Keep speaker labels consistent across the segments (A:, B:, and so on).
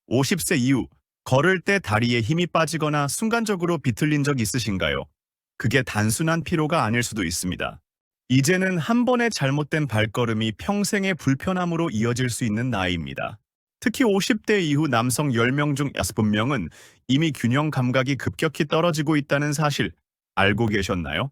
A: 50세 이후 걸을 때 다리에 힘이 빠지거나 순간적으로 비틀린 적 있으신가요? 그게 단순한 피로가 아닐 수도 있습니다. 이제는 한 번의 잘못된 발걸음이 평생의 불편함으로 이어질 수 있는 나이입니다. 특히 50대 이후 남성 10명 중 6명은 이미 균형 감각이 급격히 떨어지고 있다는 사실 알고 계셨나요?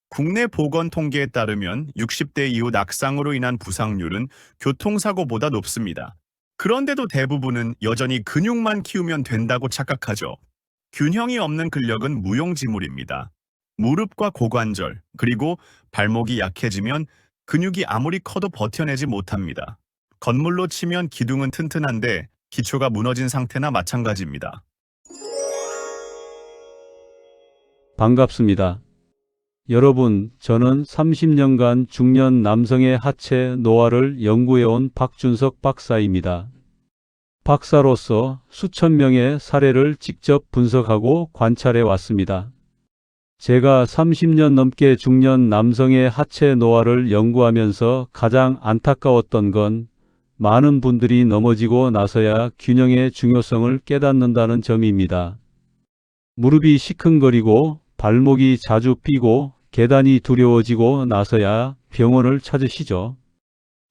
A: 국내 보건 통계에 따르면 60대 이후 낙상으로 인한 부상률은 교통사고보다 높습니다. 그런데도 대부분은 여전히 근육만 키우면 된다고 착각하죠. 균형이 없는 근력은 무용지물입니다. 무릎과 고관절, 그리고 발목이 약해지면 근육이 아무리 커도 버텨내지 못합니다. 건물로 치면 기둥은 튼튼한데 기초가 무너진 상태나 마찬가지입니다.
B: 반갑습니다. 여러분, 저는 30년간 중년 남성의 하체 노화를 연구해온 박준석 박사입니다. 박사로서 수천 명의 사례를 직접 분석하고 관찰해 왔습니다. 제가 30년 넘게 중년 남성의 하체 노화를 연구하면서 가장 안타까웠던 건 많은 분들이 넘어지고 나서야 균형의 중요성을 깨닫는다는 점입니다. 무릎이 시큰거리고 발목이 자주 삐고 계단이 두려워지고 나서야 병원을 찾으시죠.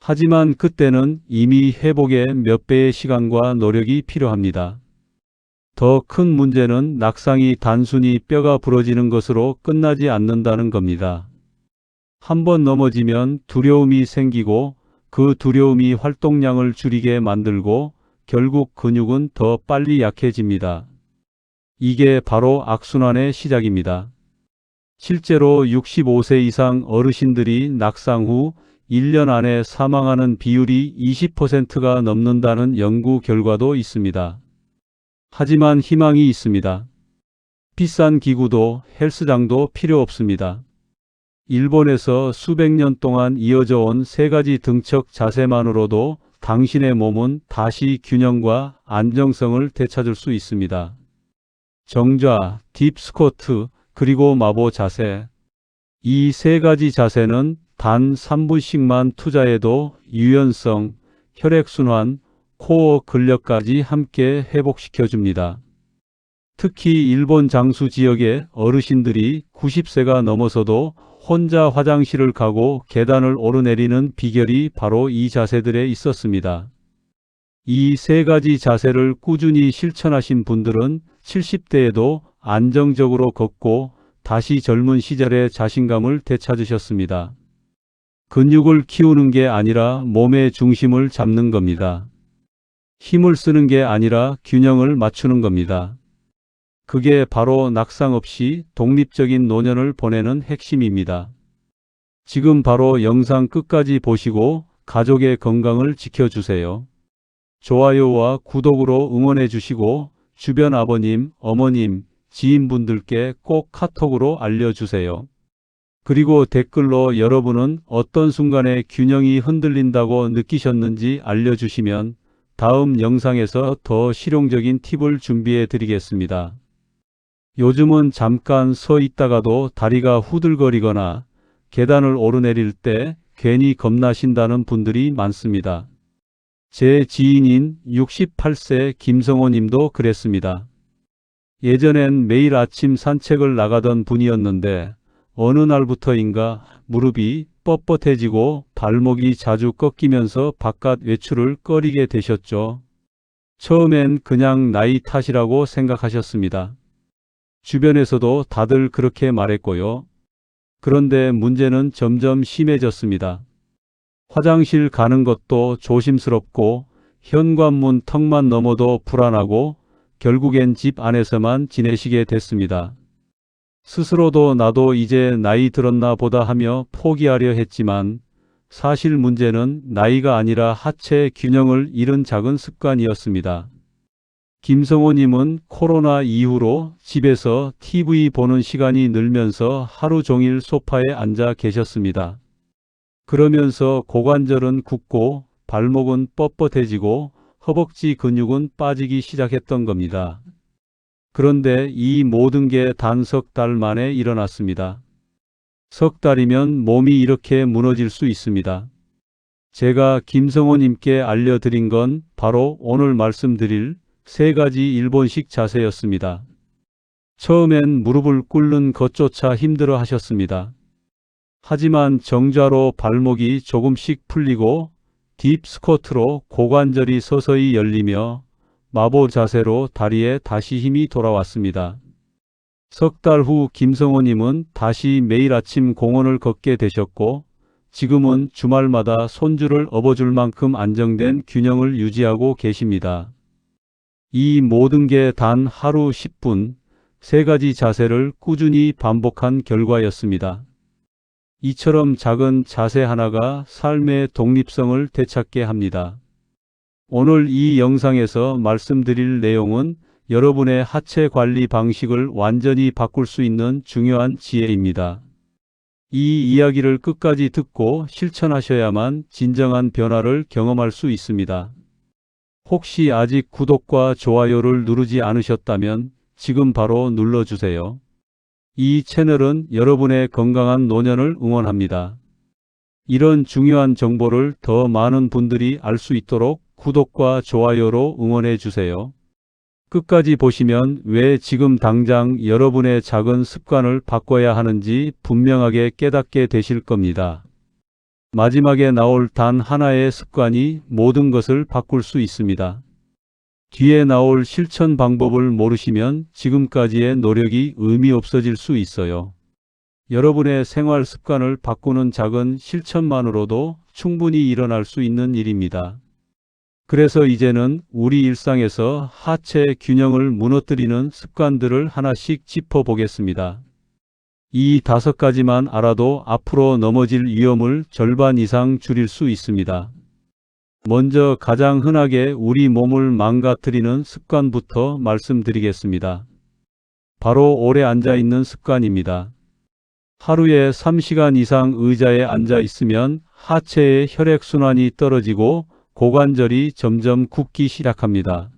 B: 하지만 그때는 이미 회복에 몇 배의 시간과 노력이 필요합니다. 더 큰 문제는 낙상이 단순히 뼈가 부러지는 것으로 끝나지 않는다는 겁니다. 한번 넘어지면 두려움이 생기고 그 두려움이 활동량을 줄이게 만들고 결국 근육은 더 빨리 약해집니다. 이게 바로 악순환의 시작입니다. 실제로 65세 이상 어르신들이 낙상 후 1년 안에 사망하는 비율이 20%가 넘는다는 연구 결과도 있습니다. 하지만 희망이 있습니다. 비싼 기구도 헬스장도 필요 없습니다. 일본에서 수백 년 동안 이어져 온 세 가지 등척 자세만으로도 당신의 몸은 다시 균형과 안정성을 되찾을 수 있습니다. 정좌, 딥 스쿼트, 그리고 마보 자세. 이 세 가지 자세는 단 3분씩만 투자해도 유연성, 혈액순환, 코어 근력까지 함께 회복시켜줍니다. 특히 일본 장수 지역의 어르신들이 90세가 넘어서도 혼자 화장실을 가고 계단을 오르내리는 비결이 바로 이 자세들에 있었습니다. 이 세 가지 자세를 꾸준히 실천하신 분들은 70대에도 안정적으로 걷고 다시 젊은 시절의 자신감을 되찾으셨습니다. 근육을 키우는 게 아니라 몸의 중심을 잡는 겁니다. 힘을 쓰는 게 아니라 균형을 맞추는 겁니다. 그게 바로 낙상 없이 독립적인 노년을 보내는 핵심입니다. 지금 바로 영상 끝까지 보시고 가족의 건강을 지켜주세요. 좋아요와 구독으로 응원해 주시고 주변 아버님, 어머님, 지인분들께 꼭 카톡으로 알려주세요. 그리고 댓글로 여러분은 어떤 순간에 균형이 흔들린다고 느끼셨는지 알려주시면 다음 영상에서 더 실용적인 팁을 준비해 드리겠습니다. 요즘은 잠깐 서 있다가도 다리가 후들거리거나 계단을 오르내릴 때 괜히 겁나신다는 분들이 많습니다. 제 지인인 68세 김성호 님도 그랬습니다. 예전엔 매일 아침 산책을 나가던 분이었는데 어느 날부터인가 무릎이 뻣뻣해지고 발목이 자주 꺾이면서 바깥 외출을 꺼리게 되셨죠. 처음엔 그냥 나이 탓이라고 생각하셨습니다. 주변에서도 다들 그렇게 말했고요. 그런데 문제는 점점 심해졌습니다. 화장실 가는 것도 조심스럽고 현관문 턱만 넘어도 불안하고 결국엔 집 안에서만 지내시게 됐습니다. 스스로도 나도 이제 나이 들었나 보다 하며 포기하려 했지만 사실 문제는 나이가 아니라 하체 균형을 잃은 작은 습관이었습니다. 김성호님은 코로나 이후로 집에서 TV 보는 시간이 늘면서 하루 종일 소파에 앉아 계셨습니다. 그러면서 고관절은 굳고 발목은 뻣뻣해지고 허벅지 근육은 빠지기 시작했던 겁니다. 그런데 이 모든 게 단 석 달 만에 일어났습니다. 석 달이면 몸이 이렇게 무너질 수 있습니다. 제가 김성호님께 알려드린 건 바로 오늘 말씀드릴 3가지 일본식 자세였습니다. 처음엔 무릎을 꿇는 것조차 힘들어 하셨습니다. 하지만 정좌로 발목이 조금씩 풀리고 딥 스쿼트로 고관절이 서서히 열리며 마보 자세로 다리에 다시 힘이 돌아왔습니다. 석 달 후 김성호님은 다시 매일 아침 공원을 걷게 되셨고 지금은 주말마다 손주를 업어줄 만큼 안정된 균형을 유지하고 계십니다. 이 모든 게 단 하루 10분, 3가지 자세를 꾸준히 반복한 결과였습니다. 이처럼 작은 자세 하나가 삶의 독립성을 되찾게 합니다. 오늘 이 영상에서 말씀드릴 내용은 여러분의 하체 관리 방식을 완전히 바꿀 수 있는 중요한 지혜입니다. 이 이야기를 끝까지 듣고 실천하셔야만 진정한 변화를 경험할 수 있습니다. 혹시 아직 구독과 좋아요를 누르지 않으셨다면 지금 바로 눌러주세요. 이 채널은 여러분의 건강한 노년을 응원합니다. 이런 중요한 정보를 더 많은 분들이 알 수 있도록 구독과 좋아요로 응원해 주세요. 끝까지 보시면 왜 지금 당장 여러분의 작은 습관을 바꿔야 하는지 분명하게 깨닫게 되실 겁니다. 마지막에 나올 단 하나의 습관이 모든 것을 바꿀 수 있습니다. 뒤에 나올 실천 방법을 모르시면 지금까지의 노력이 의미 없어질 수 있어요. 여러분의 생활 습관을 바꾸는 작은 실천만으로도 충분히 일어날 수 있는 일입니다. 그래서 이제는 우리 일상에서 하체 균형을 무너뜨리는 습관들을 하나씩 짚어보겠습니다. 이 5가지만 알아도 앞으로 넘어질 위험을 절반 이상 줄일 수 있습니다. 먼저 가장 흔하게 우리 몸을 망가뜨리는 습관부터 말씀드리겠습니다. 바로 오래 앉아 있는 습관입니다. 하루에 3시간 이상 의자에 앉아 있으면 하체의 혈액순환이 떨어지고 고관절이 점점 굽기 시작합니다.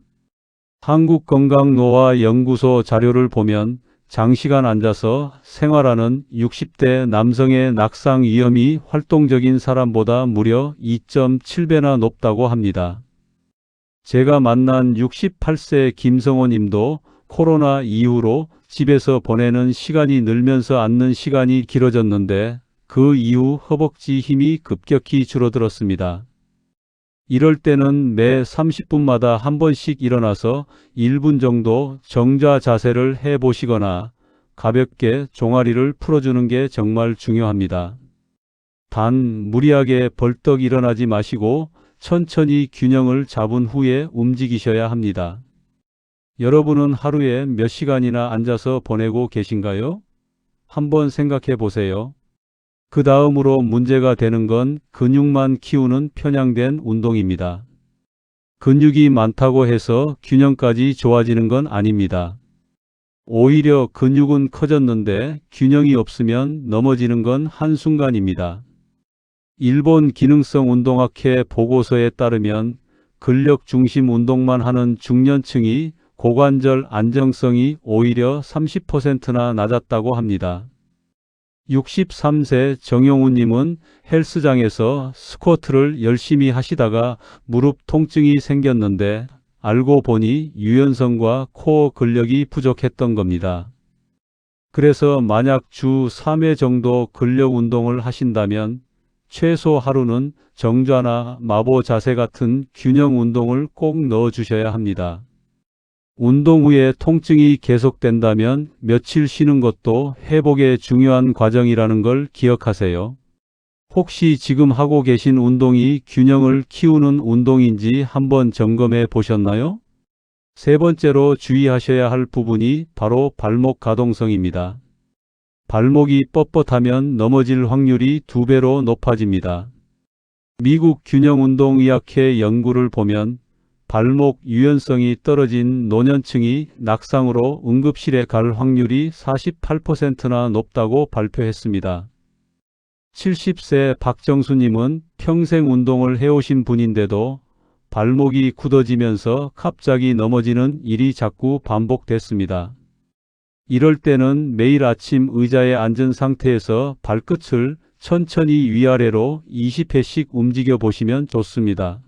B: 한국건강노화연구소 자료를 보면 장시간 앉아서 생활하는 60대 남성의 낙상 위험이 활동적인 사람보다 무려 2.7배나 높다고 합니다. 제가 만난 68세 김성호 님도 코로나 이후로 집에서 보내는 시간이 늘면서 앉는 시간이 길어졌는데 그 이후 허벅지 힘이 급격히 줄어들었습니다. 이럴 때는 매 30분마다 한 번씩 일어나서 1분 정도 정좌 자세를 해보시거나 가볍게 종아리를 풀어주는 게 정말 중요합니다. 단 무리하게 벌떡 일어나지 마시고 천천히 균형을 잡은 후에 움직이셔야 합니다. 여러분은 하루에 몇 시간이나 앉아서 보내고 계신가요? 한번 생각해 보세요. 그 다음으로 문제가 되는 건 근육만 키우는 편향된 운동입니다. 근육이 많다고 해서 균형까지 좋아지는 건 아닙니다. 오히려 근육은 커졌는데 균형이 없으면 넘어지는 건 한순간입니다. 일본 기능성 운동학회 보고서에 따르면 근력 중심 운동만 하는 중년층이 고관절 안정성이 오히려 30%나 낮았다고 합니다. 63세 정용우님은 헬스장에서 스쿼트를 열심히 하시다가 무릎 통증이 생겼는데 알고 보니 유연성과 코어 근력이 부족했던 겁니다. 그래서 만약 주 3회 정도 근력 운동을 하신다면 최소 하루는 정좌나 마보 자세 같은 균형 운동을 꼭 넣어 주셔야 합니다. 운동 후에 통증이 계속된다면 며칠 쉬는 것도 회복의 중요한 과정이라는 걸 기억하세요. 혹시 지금 하고 계신 운동이 균형을 키우는 운동인지 한번 점검해 보셨나요? 3번째로 주의하셔야 할 부분이 바로 발목 가동성입니다. 발목이 뻣뻣하면 넘어질 확률이 2배로 높아집니다. 미국 균형운동의학회 연구를 보면 발목 유연성이 떨어진 노년층이 낙상으로 응급실에 갈 확률이 48%나 높다고 발표했습니다. 70세 박정수님은 평생 운동을 해오신 분인데도 발목이 굳어지면서 갑자기 넘어지는 일이 자꾸 반복됐습니다. 이럴 때는 매일 아침 의자에 앉은 상태에서 발끝을 천천히 위아래로 20회씩 움직여 보시면 좋습니다.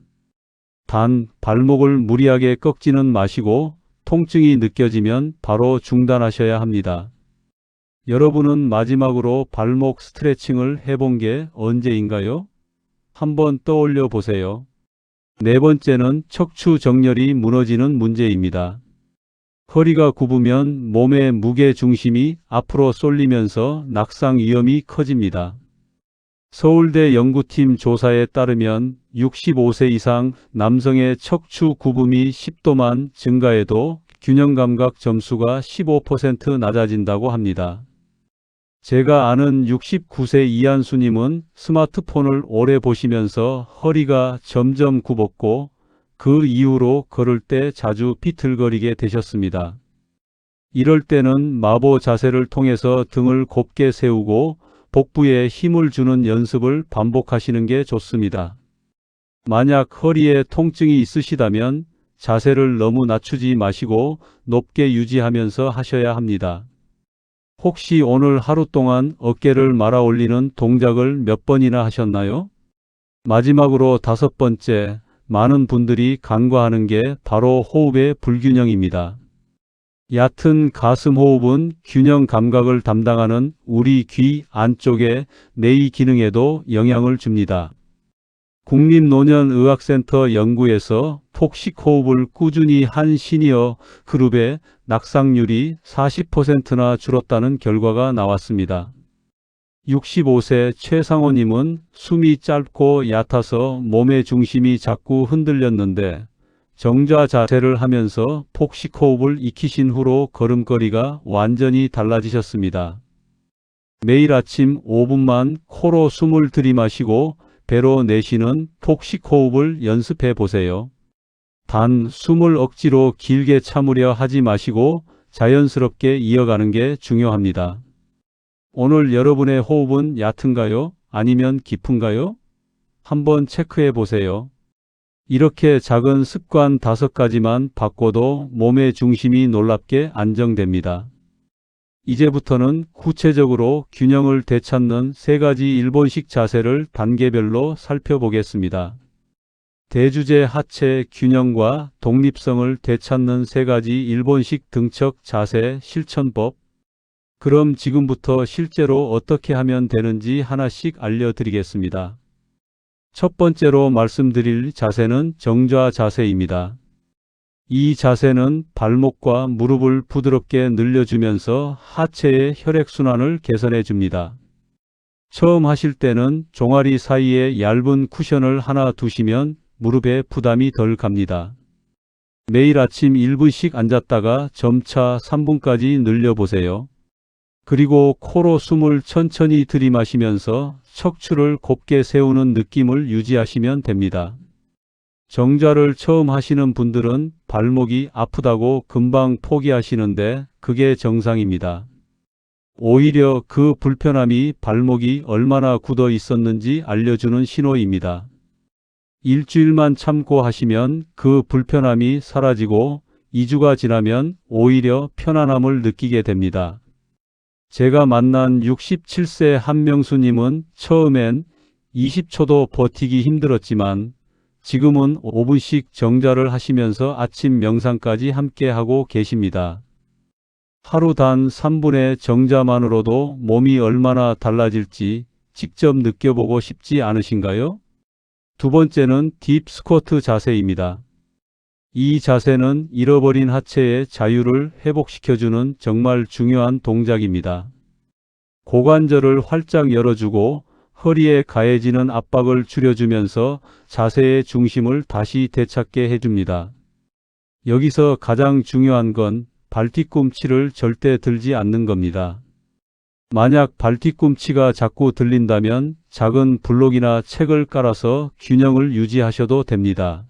B: 단, 발목을 무리하게 꺾지는 마시고 통증이 느껴지면 바로 중단하셔야 합니다. 여러분은 마지막으로 발목 스트레칭을 해본 게 언제인가요? 한번 떠올려 보세요. 네 번째는 척추 정렬이 무너지는 문제입니다. 허리가 굽으면 몸의 무게 중심이 앞으로 쏠리면서 낙상 위험이 커집니다. 서울대 연구팀 조사에 따르면 65세 이상 남성의 척추 굽음이 10도만 증가해도 균형 감각 점수가 15% 낮아진다고 합니다. 제가 아는 69세 이한수님은 스마트폰을 오래 보시면서 허리가 점점 굽었고 그 이후로 걸을 때 자주 비틀거리게 되셨습니다. 이럴 때는 마보 자세를 통해서 등을 곱게 세우고 복부에 힘을 주는 연습을 반복하시는 게 좋습니다. 만약 허리에 통증이 있으시다면 자세를 너무 낮추지 마시고 높게 유지하면서 하셔야 합니다. 혹시 오늘 하루 동안 어깨를 말아 올리는 동작을 몇 번이나 하셨나요? 마지막으로 다섯 번째, 많은 분들이 간과하는 게 바로 호흡의 불균형입니다. 얕은 가슴 호흡은 균형 감각을 담당하는 우리 귀 안쪽의 뇌의 기능에도 영향을 줍니다. 국립노년의학센터 연구에서 폭식 호흡을 꾸준히 한 시니어 그룹의 낙상률이 40%나 줄었다는 결과가 나왔습니다. 65세 최상호님은 숨이 짧고 얕아서 몸의 중심이 자꾸 흔들렸는데 정좌 자세를 하면서 폭식 호흡을 익히신 후로 걸음걸이가 완전히 달라지셨습니다. 매일 아침 5분만 코로 숨을 들이마시고 배로 내쉬는 폭식 호흡을 연습해 보세요. 단, 숨을 억지로 길게 참으려 하지 마시고 자연스럽게 이어가는 게 중요합니다. 오늘 여러분의 호흡은 얕은가요? 아니면 깊은가요? 한번 체크해 보세요. 이렇게 작은 습관 5가지만 바꿔도 몸의 중심이 놀랍게 안정됩니다. 이제부터는 구체적으로 균형을 되찾는 3가지 일본식 자세를 단계별로 살펴보겠습니다. 대주제 하체 균형과 독립성을 되찾는 3가지 일본식 등척 자세 실천법. 그럼 지금부터 실제로 어떻게 하면 되는지 하나씩 알려드리겠습니다. 첫 번째로 말씀드릴 자세는 정좌 자세입니다. 이 자세는 발목과 무릎을 부드럽게 늘려주면서 하체의 혈액순환을 개선해 줍니다. 처음 하실 때는 종아리 사이에 얇은 쿠션을 하나 두시면 무릎에 부담이 덜 갑니다. 매일 아침 1분씩 앉았다가 점차 3분까지 늘려보세요. 그리고 코로 숨을 천천히 들이마시면서 척추를 곱게 세우는 느낌을 유지하시면 됩니다. 정좌를 처음 하시는 분들은 발목이 아프다고 금방 포기하시는데 그게 정상입니다. 오히려 그 불편함이 발목이 얼마나 굳어 있었는지 알려주는 신호입니다. 일주일만 참고 하시면 그 불편함이 사라지고 2주가 지나면 오히려 편안함을 느끼게 됩니다. 제가 만난 67세 한명수님은 처음엔 20초도 버티기 힘들었지만 지금은 5분씩 정좌를 하시면서 아침 명상까지 함께 하고 계십니다. 하루 단 3분의 정좌만으로도 몸이 얼마나 달라질지 직접 느껴보고 싶지 않으신가요? 두 번째는 딥 스쿼트 자세입니다. 이 자세는 잃어버린 하체의 자유를 회복시켜주는 정말 중요한 동작입니다. 고관절을 활짝 열어주고 허리에 가해지는 압박을 줄여주면서 자세의 중심을 다시 되찾게 해줍니다. 여기서 가장 중요한 건 발뒤꿈치를 절대 들지 않는 겁니다. 만약 발뒤꿈치가 자꾸 들린다면 작은 블록이나 책을 깔아서 균형을 유지하셔도 됩니다.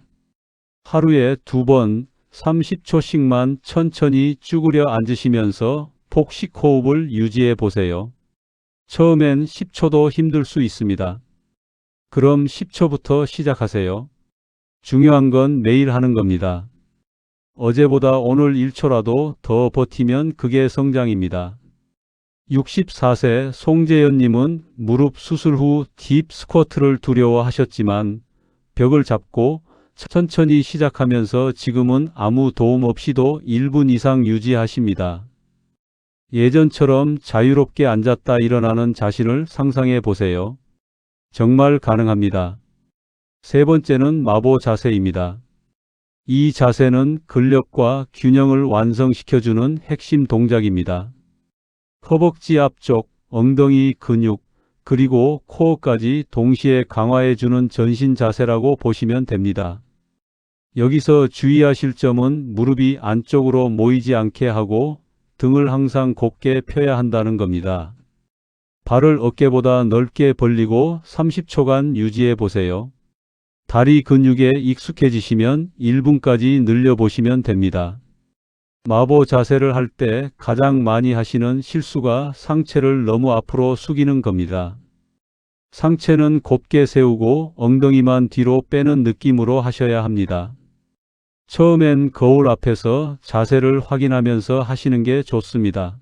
B: 하루에 2번 30초씩만 천천히 쭈그려 앉으시면서 폭식 호흡을 유지해 보세요. 처음엔 10초도 힘들 수 있습니다. 그럼 10초부터 시작하세요. 중요한 건 매일 하는 겁니다. 어제보다 오늘 1초라도 더 버티면 그게 성장입니다. 64세 송재현님은 무릎 수술 후 딥 스쿼트를 두려워하셨지만 벽을 잡고 천천히 시작하면서 지금은 아무 도움 없이도 1분 이상 유지하십니다. 예전처럼 자유롭게 앉았다 일어나는 자신을 상상해 보세요. 정말 가능합니다. 세 번째는 마보 자세입니다. 이 자세는 근력과 균형을 완성시켜주는 핵심 동작입니다. 허벅지 앞쪽, 엉덩이 근육, 그리고 코어까지 동시에 강화해주는 전신 자세라고 보시면 됩니다. 여기서 주의하실 점은 무릎이 안쪽으로 모이지 않게 하고 등을 항상 곧게 펴야 한다는 겁니다. 발을 어깨보다 넓게 벌리고 30초간 유지해 보세요. 다리 근육에 익숙해지시면 1분까지 늘려보시면 됩니다. 마보 자세를 할 때 가장 많이 하시는 실수가 상체를 너무 앞으로 숙이는 겁니다. 상체는 곱게 세우고 엉덩이만 뒤로 빼는 느낌으로 하셔야 합니다. 처음엔 거울 앞에서 자세를 확인하면서 하시는 게 좋습니다.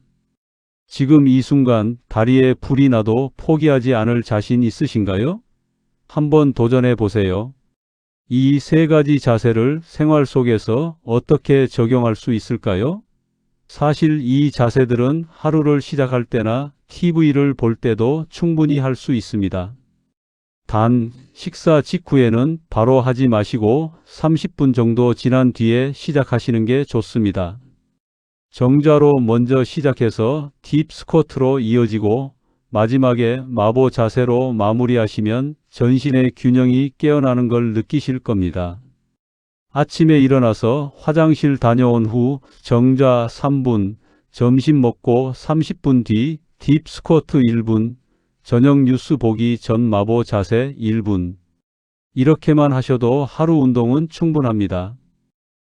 B: 지금 이 순간 다리에 불이 나도 포기하지 않을 자신 있으신가요? 한번 도전해 보세요. 이 세 가지 자세를 생활 속에서 어떻게 적용할 수 있을까요? 사실 이 자세들은 하루를 시작할 때나 TV를 볼 때도 충분히 할 수 있습니다. 단, 식사 직후에는 바로 하지 마시고 30분 정도 지난 뒤에 시작하시는 게 좋습니다. 정자로 먼저 시작해서 딥 스쿼트로 이어지고 마지막에 마보 자세로 마무리하시면 전신의 균형이 깨어나는 걸 느끼실 겁니다. 아침에 일어나서 화장실 다녀온 후 정자 3분, 점심 먹고 30분 뒤 딥 스쿼트 1분, 저녁 뉴스 보기 전 마보 자세 1분. 이렇게만 하셔도 하루 운동은 충분합니다.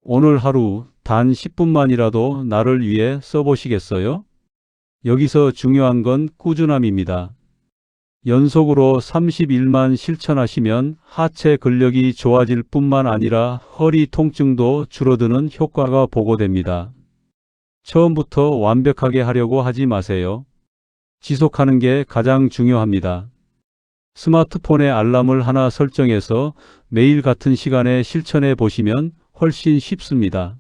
B: 오늘 하루 단 10분만이라도 나를 위해 써보시겠어요? 여기서 중요한 건 꾸준함입니다. 연속으로 30일만 실천하시면 하체 근력이 좋아질 뿐만 아니라 허리 통증도 줄어드는 효과가 보고됩니다. 처음부터 완벽하게 하려고 하지 마세요. 지속하는 게 가장 중요합니다. 스마트폰에 알람을 하나 설정해서 매일 같은 시간에 실천해 보시면 훨씬 쉽습니다.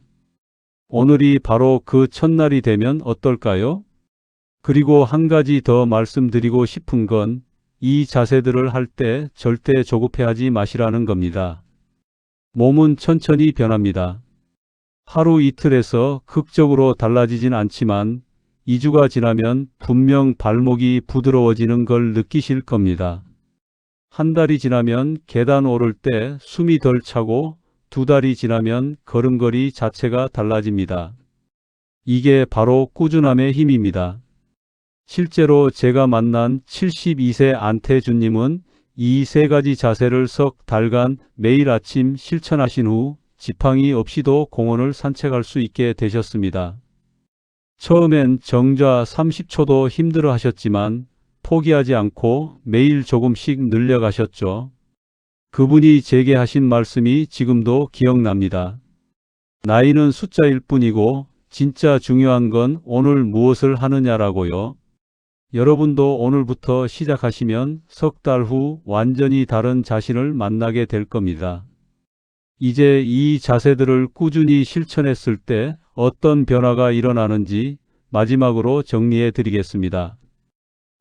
B: 오늘이 바로 그 첫날이 되면 어떨까요? 그리고 한 가지 더 말씀드리고 싶은 건 이 자세들을 할 때 절대 조급해하지 마시라는 겁니다. 몸은 천천히 변합니다. 하루 이틀에서 극적으로 달라지진 않지만 2주가 지나면 분명 발목이 부드러워지는 걸 느끼실 겁니다. 한 달이 지나면 계단 오를 때 숨이 덜 차고 2달이 지나면 걸음걸이 자체가 달라집니다. 이게 바로 꾸준함의 힘입니다. 실제로 제가 만난 72세 안태준님은 이 세 가지 자세를 석 달간 매일 아침 실천하신 후 지팡이 없이도 공원을 산책할 수 있게 되셨습니다. 처음엔 정자 30초도 힘들어 하셨지만 포기하지 않고 매일 조금씩 늘려가셨죠. 그분이 제게 하신 말씀이 지금도 기억납니다. 나이는 숫자일 뿐이고 진짜 중요한 건 오늘 무엇을 하느냐라고요. 여러분도 오늘부터 시작하시면 석 달 후 완전히 다른 자신을 만나게 될 겁니다. 이제 이 자세들을 꾸준히 실천했을 때 어떤 변화가 일어나는지 마지막으로 정리해 드리겠습니다.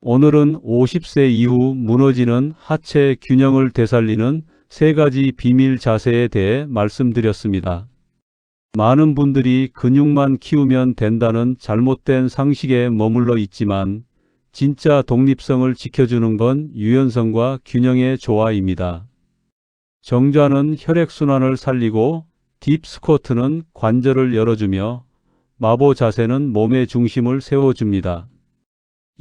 B: 오늘은 50세 이후 무너지는 하체 균형을 되살리는 세 가지 비밀 자세에 대해 말씀드렸습니다. 많은 분들이 근육만 키우면 된다는 잘못된 상식에 머물러 있지만 진짜 독립성을 지켜주는 건 유연성과 균형의 조화입니다. 정자는 혈액순환을 살리고 딥 스쿼트는 관절을 열어주며 마보 자세는 몸의 중심을 세워줍니다.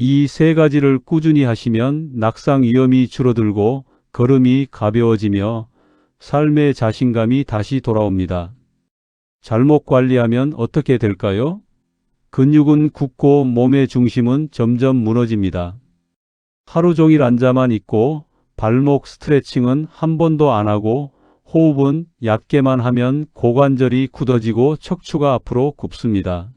B: 이 세 가지를 꾸준히 하시면 낙상 위험이 줄어들고 걸음이 가벼워지며 삶의 자신감이 다시 돌아옵니다. 잘못 관리하면 어떻게 될까요? 근육은 굳고 몸의 중심은 점점 무너집니다. 하루 종일 앉아만 있고 발목 스트레칭은 한 번도 안 하고 호흡은 얕게만 하면 고관절이 굳어지고 척추가 앞으로 굽습니다.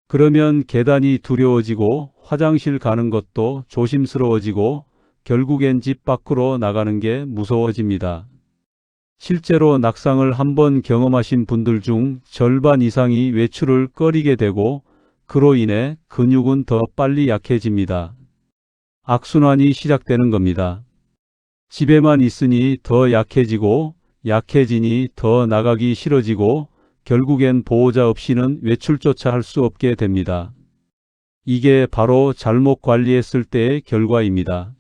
B: 그러면 계단이 두려워지고 화장실 가는 것도 조심스러워지고 결국엔 집 밖으로 나가는 게 무서워집니다. 실제로 낙상을 한번 경험하신 분들 중 절반 이상이 외출을 꺼리게 되고 그로 인해 근육은 더 빨리 약해집니다. 악순환이 시작되는 겁니다. 집에만 있으니 더 약해지고 약해지니 더 나가기 싫어지고 결국엔 보호자 없이는 외출조차 할 수 없게 됩니다. 이게 바로 잘못 관리했을 때의 결과입니다.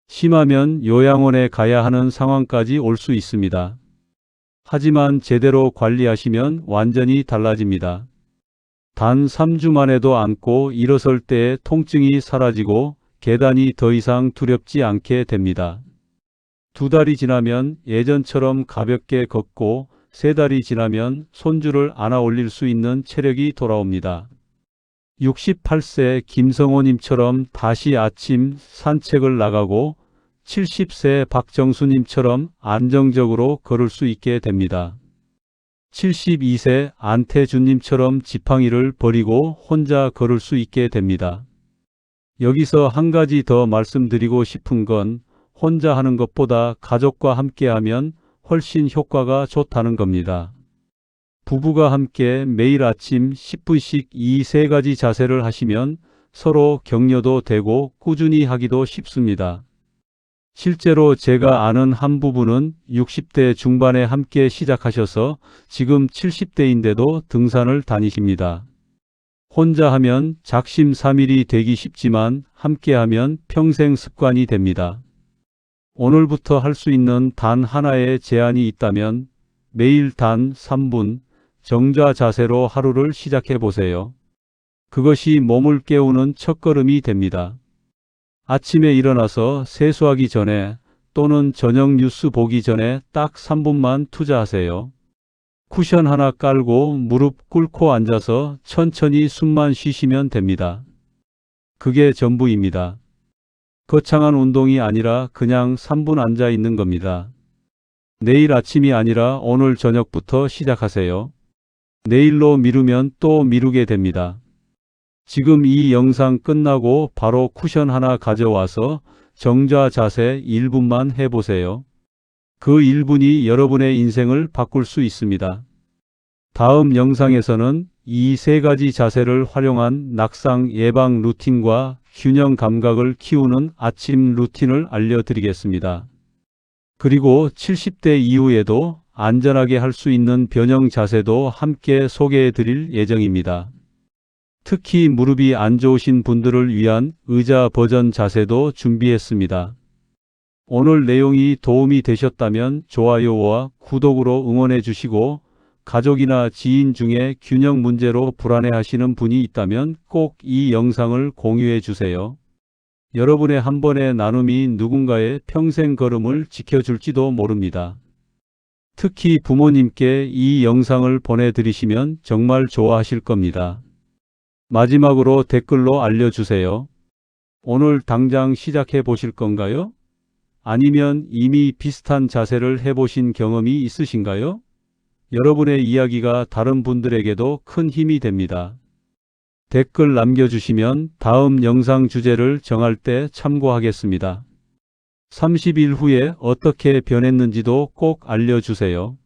B: 심하면 요양원에 가야 하는 상황까지 올 수 있습니다. 하지만 제대로 관리하시면 완전히 달라집니다. 단 3주 만에도 앉고 일어설 때의 통증이 사라지고 계단이 더 이상 두렵지 않게 됩니다. 2달이 지나면 예전처럼 가볍게 걷고 3달이 지나면 손주를 안아 올릴 수 있는 체력이 돌아옵니다. 68세 김성호님처럼 다시 아침 산책을 나가고 70세 박정수님처럼 안정적으로 걸을 수 있게 됩니다. 72세 안태준님처럼 지팡이를 버리고 혼자 걸을 수 있게 됩니다. 여기서 한 가지 더 말씀드리고 싶은 건 혼자 하는 것보다 가족과 함께하면 훨씬 효과가 좋다는 겁니다. 부부가 함께 매일 아침 10분씩 이 3가지 자세를 하시면 서로 격려도 되고 꾸준히 하기도 쉽습니다. 실제로 제가 아는 한 부부는 60대 중반에 함께 시작하셔서 지금 70대인데도 등산을 다니십니다. 혼자 하면 작심삼일이 되기 쉽지만 함께하면 평생 습관이 됩니다. 오늘부터 할 수 있는 단 하나의 제안이 있다면 매일 단 3분 정좌 자세로 하루를 시작해 보세요. 그것이 몸을 깨우는 첫걸음이 됩니다. 아침에 일어나서 세수하기 전에 또는 저녁 뉴스 보기 전에 딱 3분만 투자하세요. 쿠션 하나 깔고 무릎 꿇고 앉아서 천천히 숨만 쉬시면 됩니다. 그게 전부입니다. 거창한 운동이 아니라 그냥 3분 앉아 있는 겁니다. 내일 아침이 아니라 오늘 저녁부터 시작하세요. 내일로 미루면 또 미루게 됩니다. 지금 이 영상 끝나고 바로 쿠션 하나 가져와서 정좌 자세 1분만 해보세요. 그 1분이 여러분의 인생을 바꿀 수 있습니다. 다음 영상에서는 이 3가지 자세를 활용한 낙상 예방 루틴과 균형 감각을 키우는 아침 루틴을 알려드리겠습니다. 그리고 70대 이후에도 안전하게 할 수 있는 변형 자세도 함께 소개해 드릴 예정입니다. 특히 무릎이 안 좋으신 분들을 위한 의자 버전 자세도 준비했습니다. 오늘 내용이 도움이 되셨다면 좋아요와 구독으로 응원해 주시고 가족이나 지인 중에 균형 문제로 불안해하시는 분이 있다면 꼭 이 영상을 공유해 주세요. 여러분의 한 번의 나눔이 누군가의 평생 걸음을 지켜줄지도 모릅니다. 특히 부모님께 이 영상을 보내드리시면 정말 좋아하실 겁니다. 마지막으로 댓글로 알려주세요. 오늘 당장 시작해 보실 건가요? 아니면 이미 비슷한 자세를 해보신 경험이 있으신가요? 여러분의 이야기가 다른 분들에게도 큰 힘이 됩니다. 댓글 남겨주시면 다음 영상 주제를 정할 때 참고하겠습니다. 30일 후에 어떻게 변했는지도 꼭 알려주세요.